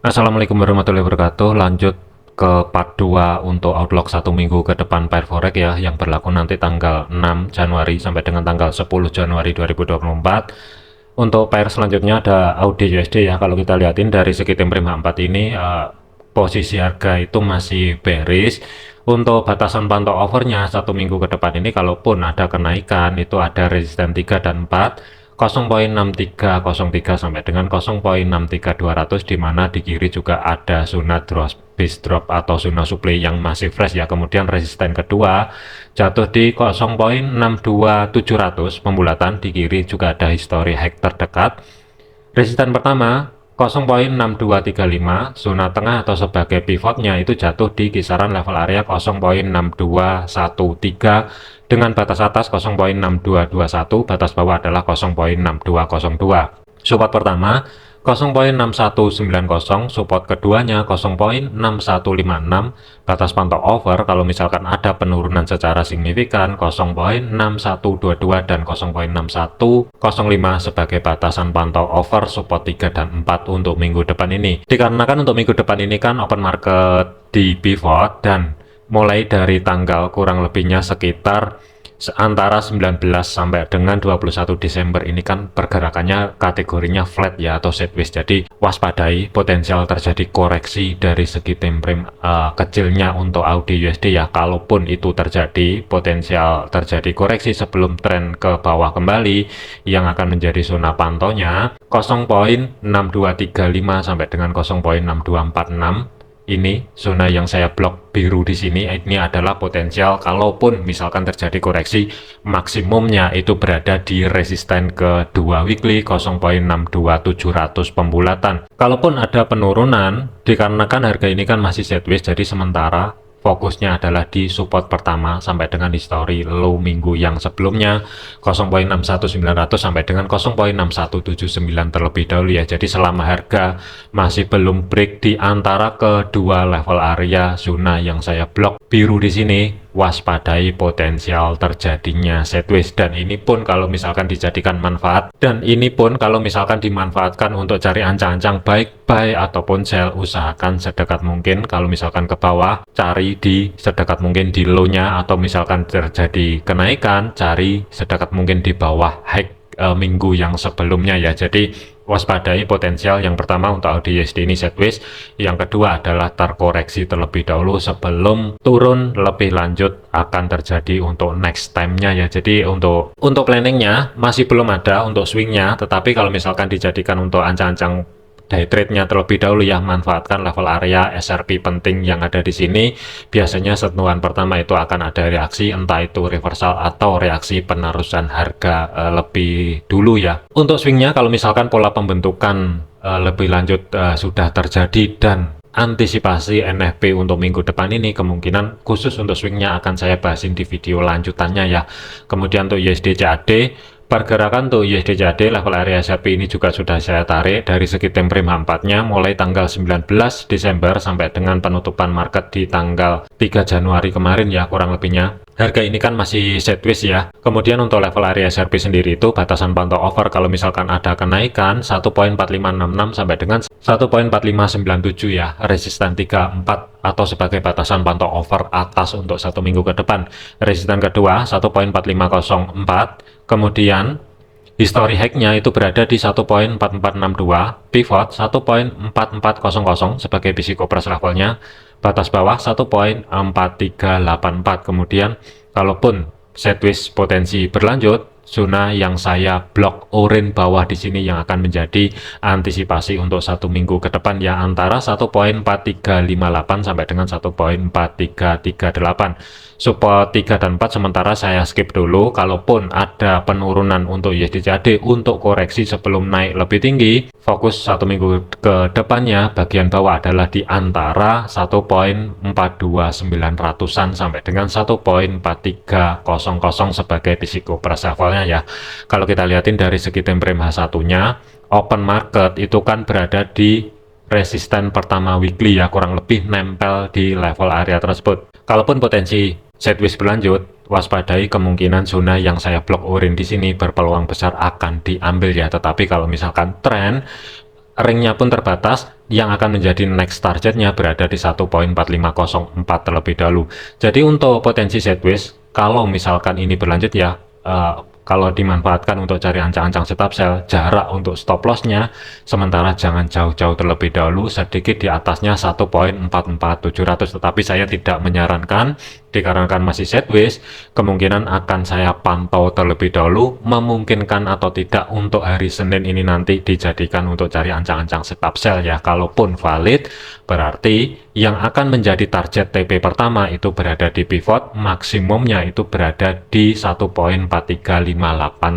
Assalamualaikum warahmatullahi wabarakatuh. Lanjut ke part 2 untuk outlook satu minggu ke depan pair forex ya, yang berlaku nanti tanggal 6 Januari sampai dengan tanggal 10 Januari 2024. Untuk pair selanjutnya ada AUD USD ya. Kalau kita lihatin dari segi time frame H4 ini, posisi harga itu masih bearish. Untuk batasan pantau overnya satu minggu ke depan ini, kalaupun ada kenaikan, itu ada resisten 3 dan 4, 0.6303 sampai dengan 0.63200, di mana di kiri juga ada zona base drop atau zona supply yang masih fresh ya. Kemudian resisten kedua jatuh di 0.62700 pembulatan, di kiri juga ada history high terdekat. Resisten pertama 0.6235, zona tengah atau sebagai pivotnya itu jatuh di kisaran level area 0.6213 dengan batas atas 0.6221, batas bawah adalah 0.6202. Support pertama 0.6190, support keduanya 0.6156, batas pantau over kalau misalkan ada penurunan secara signifikan 0.6122 dan 0.6105 sebagai batasan pantau over support 3 dan 4 untuk minggu depan ini. Dikarenakan untuk minggu depan ini kan open market di pivot, dan mulai dari tanggal kurang lebihnya sekitar antara 19 sampai dengan 21 Desember ini kan pergerakannya kategorinya flat ya, atau sideways. Jadi waspadai potensial terjadi koreksi dari segi time frame kecilnya untuk AUD USD ya. Kalaupun itu terjadi, potensial terjadi koreksi sebelum tren ke bawah kembali, yang akan menjadi zona pantaunya 0.6235 sampai dengan 0.6246. Ini zona yang saya blok biru di sini. Ini adalah potensial kalaupun misalkan terjadi koreksi, maksimumnya itu berada di resisten kedua weekly 0.62700 pembulatan. Kalaupun ada penurunan, dikarenakan harga ini kan masih sideways, jadi sementara fokusnya adalah di support pertama sampai dengan history low minggu yang sebelumnya 0.61900 sampai dengan 0.6179 terlebih dahulu ya. Jadi selama harga masih belum break di antara kedua level area zona yang saya blok biru di sini, waspadai potensial terjadinya sideways. Dan ini pun kalau misalkan dijadikan manfaat, dan ini pun kalau misalkan dimanfaatkan untuk cari ancang-ancang baik buy ataupun sell, usahakan sedekat mungkin kalau misalkan ke bawah cari di sedekat mungkin di low-nya, atau misalkan terjadi kenaikan cari sedekat mungkin di bawah high minggu yang sebelumnya ya. Jadi waspadai potensial yang pertama untuk AUD USD ini sideways, yang kedua adalah terkoreksi terlebih dahulu sebelum turun lebih lanjut akan terjadi untuk next time-nya ya. Jadi untuk planningnya masih belum ada untuk swingnya, tetapi kalau misalkan dijadikan untuk ancang-ancang day trade-nya terlebih dahulu ya, manfaatkan level area SRP penting yang ada di sini. Biasanya sentuhan pertama itu akan ada reaksi, entah itu reversal atau reaksi penerusan harga lebih dulu ya. Untuk swingnya kalau misalkan pola pembentukan lebih lanjut sudah terjadi dan antisipasi NFP untuk minggu depan ini, kemungkinan khusus untuk swingnya akan saya bahasin di video lanjutannya ya. Kemudian untuk USD CAD, pergerakan untuk USD CAD level area SRP ini juga sudah saya tarik dari segi time frame H4-nya mulai tanggal 19 Desember sampai dengan penutupan market di tanggal 3 Januari kemarin ya, kurang lebihnya. Harga ini kan masih sideways ya. Kemudian untuk level area SRP sendiri itu batasan pantau over kalau misalkan ada kenaikan 1.4566 sampai dengan 1.4597 ya, resisten 34 atau sebagai batasan pantau over atas untuk satu minggu ke depan. Resisten kedua 1.4504, kemudian history high-nya itu berada di 1.4462, pivot 1.4400 sebagai psikopress levelnya, batas bawah 1.4384. Kemudian kalaupun sideways potensi berlanjut, zona yang saya blok oranye bawah di sini yang akan menjadi antisipasi untuk satu minggu ke depan ya, antara 1.4358 sampai dengan 1.4338. Support 3 dan 4 sementara saya skip dulu. Kalaupun ada penurunan untuk USD CAD untuk koreksi sebelum naik lebih tinggi, fokus satu minggu ke depannya bagian bawah adalah di antara 1.42900-an sampai dengan 1.4300 sebagai psikopress levelnya ya. Kalau kita lihatin dari segi time frame H1-nya, open market itu kan berada di resisten pertama weekly ya, kurang lebih nempel di level area tersebut. Kalaupun potensi sideways berlanjut, waspadai kemungkinan zona yang saya blok oranye di sini berpeluang besar akan diambil ya. Tetapi kalau misalkan tren ringnya pun terbatas, yang akan menjadi next targetnya berada di 1.4504 terlebih dahulu. Jadi untuk potensi sideways, kalau misalkan ini berlanjut ya, kalau dimanfaatkan untuk cari ancang-ancang stop sell, jarak untuk stop lossnya sementara jangan jauh-jauh terlebih dahulu, sedikit di atasnya 1.44700, tetapi saya tidak menyarankan dikarenakan masih sideways, kemungkinan akan saya pantau terlebih dahulu, memungkinkan atau tidak untuk hari Senin ini nanti dijadikan untuk cari ancang-ancang stop sell ya. Kalaupun valid, berarti yang akan menjadi target TP pertama itu berada di pivot, maksimumnya itu berada di 1.4358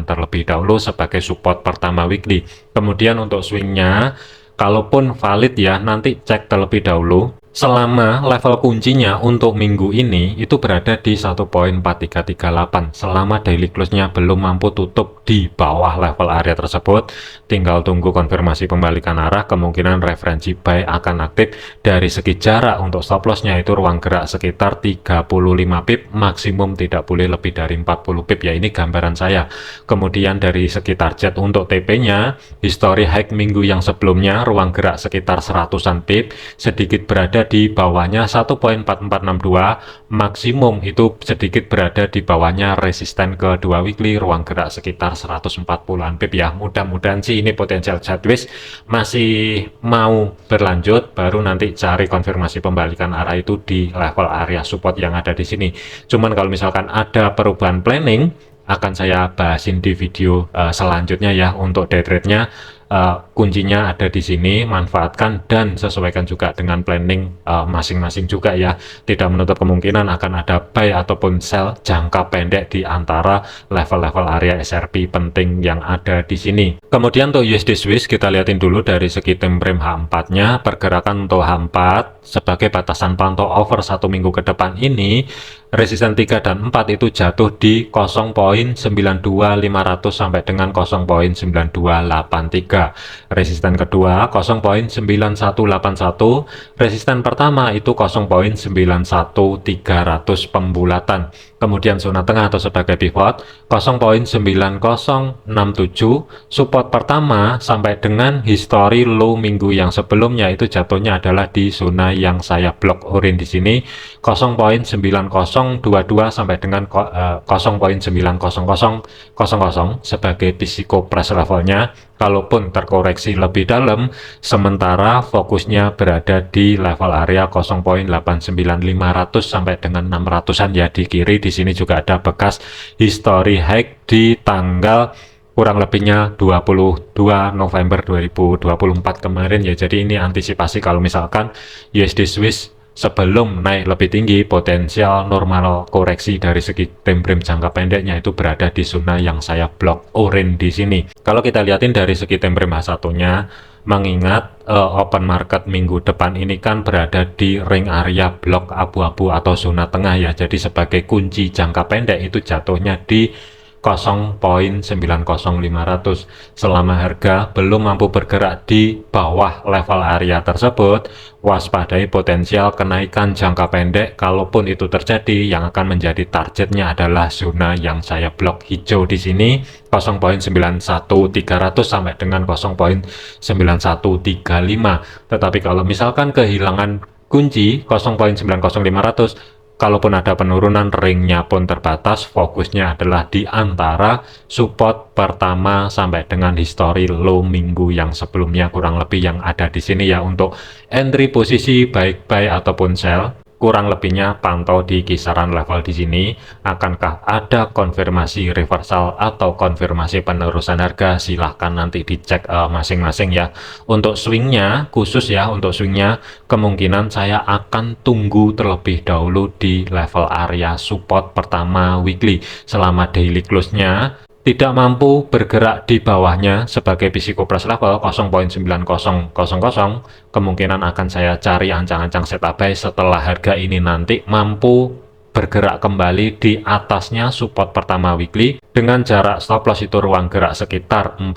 terlebih dahulu sebagai support pertama weekly. Kemudian untuk swingnya, kalaupun valid ya, nanti cek terlebih dahulu selama level kuncinya untuk minggu ini itu berada di 1.4338. Selama daily close-nya belum mampu tutup di bawah level area tersebut, tinggal tunggu konfirmasi pembalikan arah, kemungkinan referensi buy akan aktif. Dari segi jarak untuk stop loss-nya itu ruang gerak sekitar 35 pip, maksimum tidak boleh lebih dari 40 pip ya, ini gambaran saya. Kemudian dari segi target untuk TP-nya, history high minggu yang sebelumnya ruang gerak sekitar 100-an pip, sedikit berada di bawahnya 1.4462, maksimum itu sedikit berada di bawahnya resisten kedua weekly, ruang gerak sekitar 140-an pip ya. Mudah-mudahan sih ini potensial sideways masih mau berlanjut, baru nanti cari konfirmasi pembalikan arah itu di level area support yang ada di sini. Cuman kalau misalkan ada perubahan planning, akan saya bahasin di video selanjutnya ya. Untuk day trade-nya kuncinya ada di sini, manfaatkan dan sesuaikan juga dengan planning masing-masing juga ya. Tidak menutup kemungkinan akan ada buy ataupun sell jangka pendek di antara level-level area SRP penting yang ada di sini. Kemudian untuk USD Swiss kita lihatin dulu dari segi time frame H4-nya. Pergerakan untuk H4 sebagai batasan pantau over 1 minggu ke depan ini, resisten 3 dan 4 itu jatuh di 0.92500 sampai dengan 0.9283. Resisten kedua 0.9181, resisten pertama itu 0.91300 pembulatan. Kemudian zona tengah atau sebagai pivot 0.9067, support pertama sampai dengan history low minggu yang sebelumnya itu jatuhnya adalah di zona yang saya blok orange di sini, 0.9022 sampai dengan 0.90000 sebagai physical price levelnya. Kalaupun terkoreksi lebih dalam, sementara fokusnya berada di level area 0.89500 sampai dengan 600-an ya di kiri. Di sini juga ada bekas history high di tanggal kurang lebihnya 22 November 2024 kemarin ya. Jadi ini antisipasi kalau misalkan USD Swiss sebelum naik lebih tinggi, potensial normal koreksi dari segi time frame jangka pendeknya itu berada di zona yang saya blok orange di sini. Kalau kita lihatin dari segi time frame H1-nya, mengingat open market minggu depan ini kan berada di ring area blok abu-abu atau zona tengah ya. Jadi sebagai kunci jangka pendek itu jatuhnya di 0.90500. Selama harga belum mampu bergerak di bawah level area tersebut, waspadai potensial kenaikan jangka pendek. Kalaupun itu terjadi, yang akan menjadi targetnya adalah zona yang saya blok hijau di sini, 0.91300 sampai dengan 0.9135. Tetapi kalau misalkan kehilangan kunci 0.90500, kalaupun ada penurunan, ringnya pun terbatas, fokusnya adalah di antara support pertama sampai dengan history low minggu yang sebelumnya, kurang lebih yang ada di sini ya. Untuk entry posisi baik buy ataupun sell, kurang lebihnya pantau di kisaran level di sini. Akankah ada konfirmasi reversal atau konfirmasi penerusan harga? Silahkan nanti dicek masing-masing ya. Untuk swingnya khusus ya, untuk swingnya kemungkinan saya akan tunggu terlebih dahulu di level area support pertama weekly. Selama daily close-nya tidak mampu bergerak di bawahnya sebagai physical price level 0.9000, kemungkinan akan saya cari ancang-ancang setup buy setelah harga ini nanti mampu bergerak kembali di atasnya support pertama weekly dengan jarak stop loss itu ruang gerak sekitar 45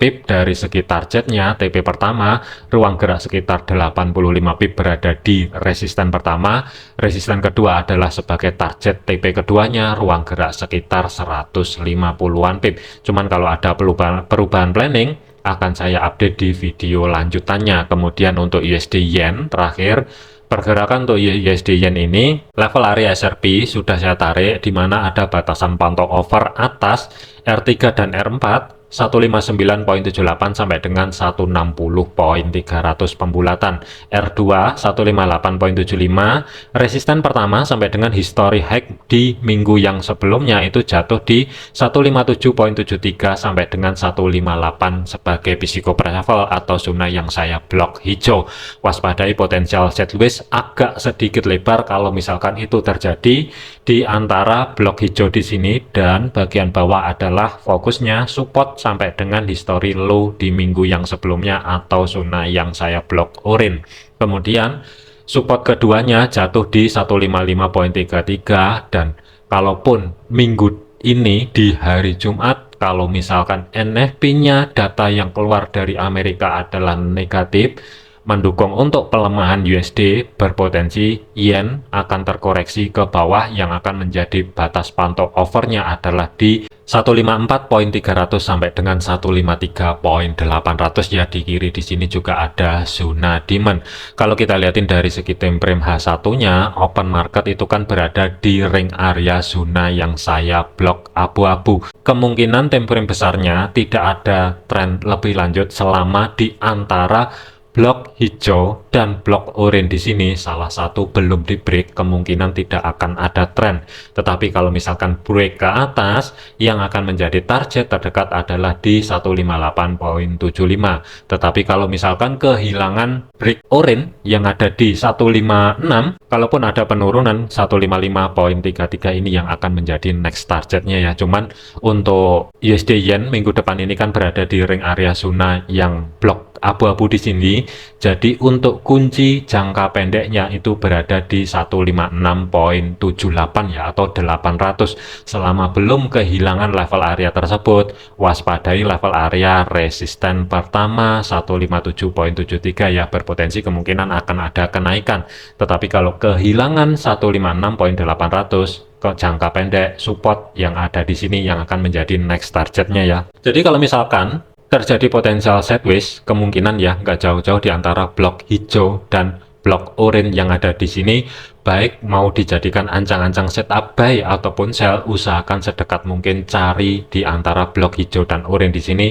pip. Dari segi targetnya TP pertama ruang gerak sekitar 85 pip berada di resisten pertama, resisten kedua adalah sebagai target TP keduanya ruang gerak sekitar 150-an pip. Cuman kalau ada perubahan planning akan saya update di video lanjutannya. Kemudian untuk USD Yen terakhir, pergerakan untuk USD Yen ini, level area SRP sudah saya tarik, di mana ada batasan pantau over atas R3 dan R4, 159.78 sampai dengan 160.300 pembulatan. R2 158.75, resisten pertama sampai dengan history high di minggu yang sebelumnya itu jatuh di 157.73 sampai dengan 158 sebagai psiko level atau zona yang saya blok hijau. Waspadai potensial sideways agak sedikit lebar kalau misalkan itu terjadi di antara blok hijau di sini, dan bagian bawah adalah fokusnya support sampai dengan history low di minggu yang sebelumnya atau zona yang saya blok orange. Kemudian support keduanya jatuh di 155.33, dan kalaupun minggu ini di hari Jumat, kalau misalkan NFP-nya data yang keluar dari Amerika adalah negatif, mendukung untuk pelemahan USD, berpotensi Yen akan terkoreksi ke bawah yang akan menjadi batas pantau overnya adalah di 154.300 sampai dengan 153.800 ya. Di kiri di sini juga ada zona demand. Kalau kita lihatin dari segi time frame H1-nya, open market itu kan berada di ring area zona yang saya blok abu-abu. Kemungkinan time frame besarnya tidak ada tren lebih lanjut selama di antara blok hijau dan blok orange di sini salah satu belum di break, kemungkinan tidak akan ada tren. Tetapi kalau misalkan break ke atas, yang akan menjadi target terdekat adalah di 158.75. Tetapi kalau misalkan kehilangan break orange yang ada di 156, kalaupun ada penurunan 155.33 ini yang akan menjadi next targetnya ya. Cuman untuk USD Yen minggu depan ini kan berada di ring area zona yang blok abu-abu di sini. Jadi untuk kunci jangka pendeknya itu berada di 156.78 ya, atau 800. Selama belum kehilangan level area tersebut, waspadai level area resisten pertama 157.73 ya, berpotensi kemungkinan akan ada kenaikan. Tetapi kalau kehilangan 156.800 ke jangka pendek, support yang ada di sini yang akan menjadi next targetnya ya. Jadi kalau misalkan terjadi potensial sideways, kemungkinan ya nggak jauh-jauh di antara blok hijau dan blok orange yang ada di sini, baik mau dijadikan ancang-ancang setup buy ataupun sell, usahakan sedekat mungkin cari di antara blok hijau dan orange di sini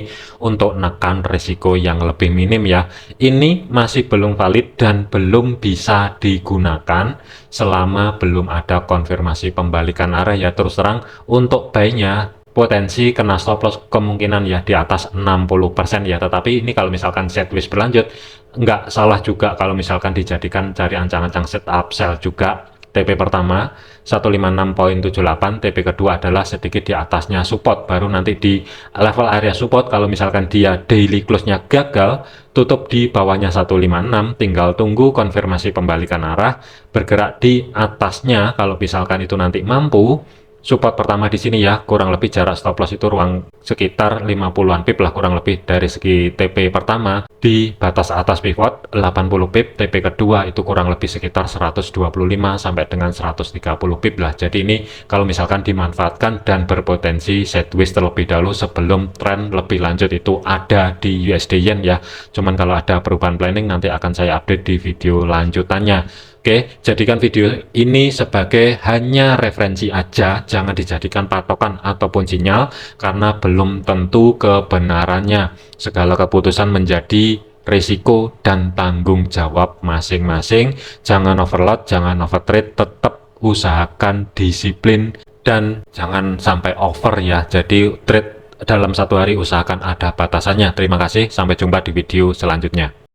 untuk menekan risiko yang lebih minim ya. Ini masih belum valid dan belum bisa digunakan selama belum ada konfirmasi pembalikan arah ya. Terus terang untuk buy-nya potensi kena stop loss kemungkinan ya di atas 60% ya. Tetapi ini kalau misalkan sideways berlanjut, nggak salah juga kalau misalkan dijadikan cari ancang-ancang setup sell juga. TP pertama 156.78, TP kedua adalah sedikit di atasnya support, baru nanti di level area support kalau misalkan dia daily close-nya gagal, tutup di bawahnya 156, tinggal tunggu konfirmasi pembalikan arah, bergerak di atasnya. Kalau misalkan itu nanti mampu, support pertama di sini ya, kurang lebih jarak stop loss itu ruang sekitar 50-an pip lah kurang lebih dari segi TP pertama. Di batas atas pivot 80 pip, TP kedua itu kurang lebih sekitar 125 sampai dengan 130 pip lah. Jadi ini kalau misalkan dimanfaatkan dan berpotensi sideways terlebih dahulu sebelum tren lebih lanjut itu ada di USD Yen ya. Cuman kalau ada perubahan planning nanti akan saya update di video lanjutannya. Oke, jadikan video ini sebagai hanya referensi aja, jangan dijadikan patokan ataupun sinyal karena belum tentu kebenarannya. Segala keputusan menjadi risiko dan tanggung jawab masing-masing. Jangan overload, jangan overtrade, tetap usahakan disiplin dan jangan sampai over ya. Jadi trade dalam satu hari usahakan ada batasannya. Terima kasih, sampai jumpa di video selanjutnya.